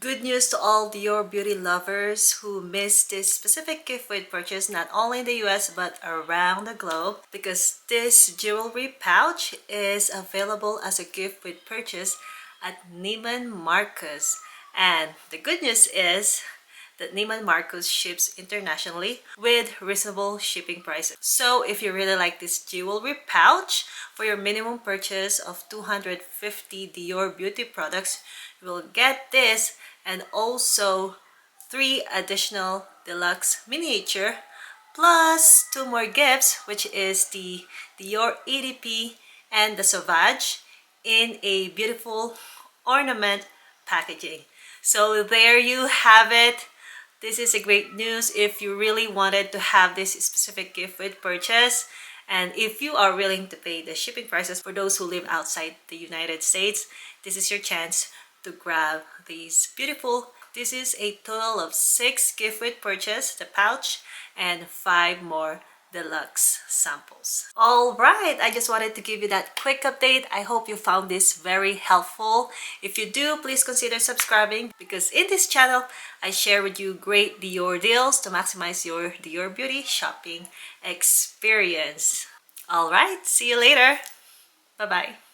Good news to all Dior Beauty lovers who missed this specific gift with purchase not only in the US but around the globe, because this jewelry pouch is available as a gift with purchase at Neiman Marcus. And the good news is that Neiman Marcus ships internationally with reasonable shipping prices. So if you really like this jewelry pouch, for your minimum purchase of 250 Dior Beauty products, you will get this and also 3 additional deluxe miniature plus 2 more gifts, which is the Dior EDP and the Sauvage in a beautiful ornament packaging. So there you have it. This is a great news if you really wanted to have this specific gift with purchase, and if you are willing to pay the shipping prices for those who live outside the United States, this is your chance to grab these beautiful. This is a total of 6 gift with purchase, the pouch, and 5 more deluxe samples. All right, I just wanted to give you that quick update. I hope you found this very helpful. If you do, please consider subscribing, because in this channel I share with you great Dior deals to maximize your Dior Beauty shopping experience. All right, see you later. Bye bye.